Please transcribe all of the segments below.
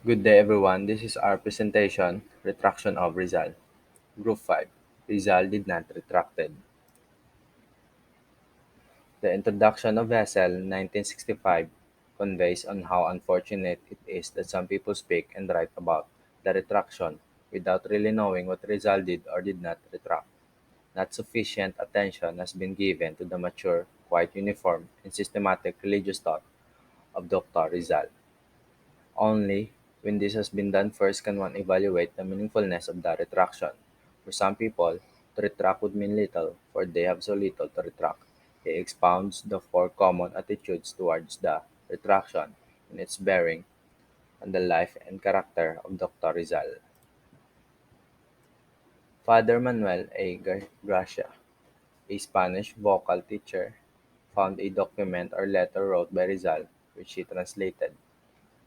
Good day everyone, this is our presentation, Retraction of RIZAL. Group 5, RIZAL did not retracted. The introduction of Vessel 1965 conveys on how unfortunate it is that some people speak and write about the retraction without really knowing what RIZAL did or did not retract. Not sufficient attention has been given to the mature, quite uniform, and systematic religious thought of Dr. Rizal. Only when this has been done first can one evaluate the meaningfulness of the retraction. For some people, to retract would mean little, for they have so little to retract. He expounds the four common attitudes towards the retraction and its bearing on the life and character of Dr. Rizal. Father Manuel A. Gracia, a Spanish vocal teacher, found a document or letter wrote by Rizal, which he translated.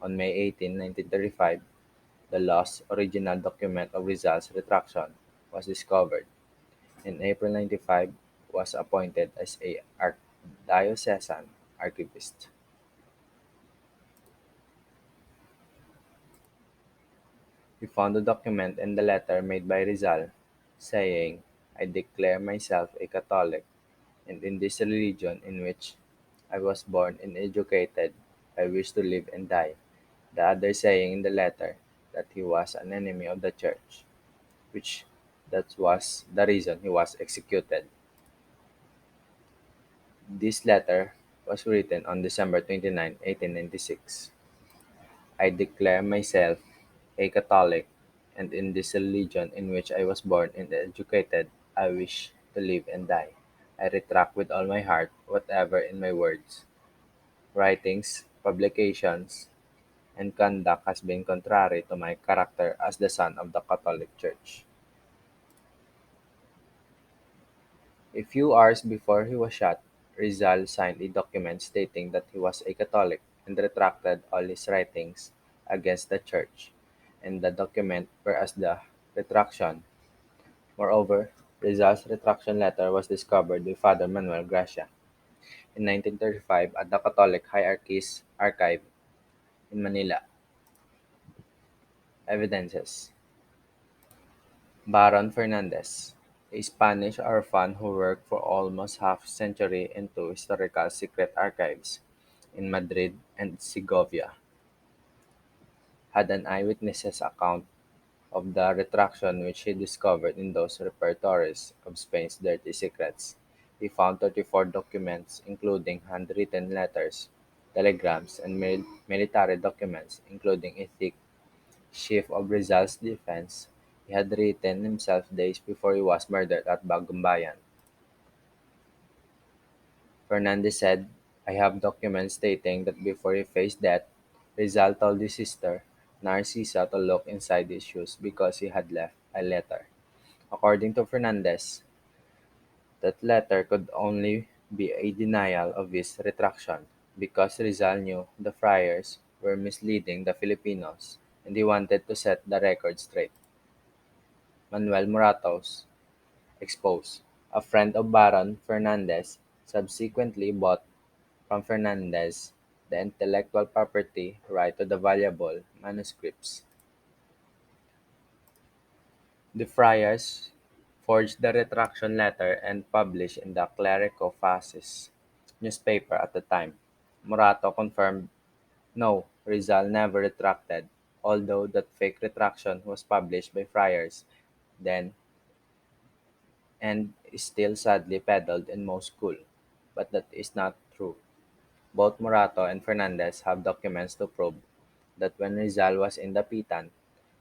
On May 18, 1935, the lost original document of Rizal's retraction was discovered. In April 95, was appointed as a diocesan archivist. He found the document and the letter made by Rizal, saying, "I declare myself a Catholic, and in this religion in which I was born and educated, I wish to live and die." The other saying in the letter that he was an enemy of the church, which that was the reason he was executed. This letter was written on December 29, 1896. I declare myself a Catholic, and in this religion in which I was born and educated, I wish to live and die. I retract with all my heart whatever in my words, writings, publications, and conduct has been contrary to my character as the son of the Catholic Church. A few hours before he was shot, Rizal signed a document stating that he was a Catholic and retracted all his writings against the Church in the document, whereas the retraction. Moreover, Rizal's retraction letter was discovered by Father Manuel Gracia in 1935 at the Catholic Hierarchies Archive in Manila. Evidences: Baron Fernandez, a Spanish orphan who worked for almost half-century into historical secret archives in Madrid and Segovia, had an eyewitness's account of the retraction which he discovered in those repertories of Spain's dirty secrets. He found 34 documents, including handwritten letters, telegrams, and military documents, including a thick sheaf of Rizal's defense he had written himself days before he was murdered at Bagumbayan. Fernandez said, "I have documents stating that before he faced death, Rizal told his sister, Narcisa, to look inside his shoes because he had left a letter." According to Fernandez, that letter could only be a denial of his retraction because Rizal knew the friars were misleading the Filipinos and he wanted to set the record straight. Manuel Moratos exposed. A friend of Baron Fernandez subsequently bought from Fernandez the intellectual property right to the valuable manuscripts. The friars forged the retraction letter and published in the Clerico Fasces newspaper at the time. Morato confirmed, "No, Rizal never retracted, although that fake retraction was published by friars then and is still sadly peddled in most schools. But that is not true." Both Morato and Fernandez have documents to prove that when Rizal was in the Pitan,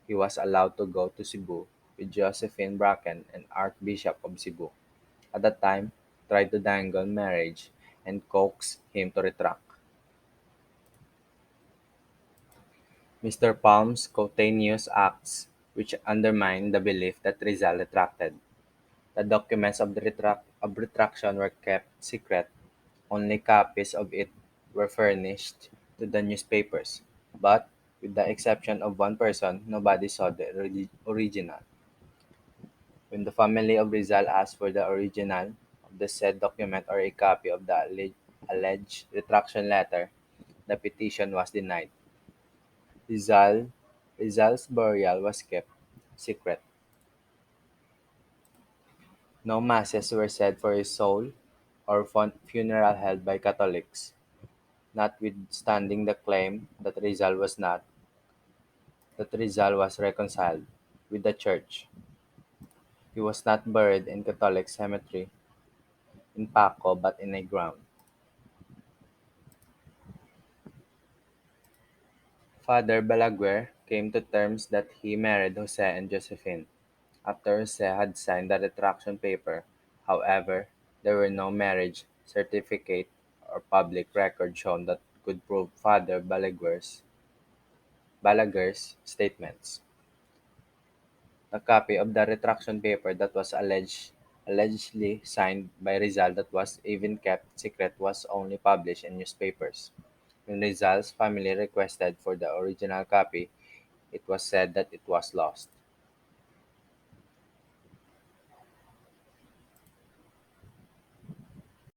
he was allowed to go to Cebu with Josephine Bracken and Archbishop of Cebu. At that time, tried to dangle marriage and coax him to retract. Mr. Palm's cutaneous acts, which undermined the belief that Rizal retracted. The documents of the retraction were kept secret. Only copies of it were furnished to the newspapers, but, with the exception of one person, nobody saw the original. When the family of Rizal asked for the original of the said document or a copy of the alleged retraction letter, the petition was denied. Rizal Rizal's burial was kept secret. No masses were said for his soul or funeral held by Catholics. Notwithstanding the claim that Rizal was reconciled with the Church, he was not buried in Catholic cemetery in Paco but in a ground. Father Balaguer came to terms that he married Jose and Josephine after Jose had signed the retraction paper. However, there were no marriage certificate or public record shown that could prove Father Balaguer's statements. A copy of the retraction paper that was allegedly signed by Rizal that was even kept secret was only published in newspapers. When Rizal's family requested for the original copy, it was said that it was lost.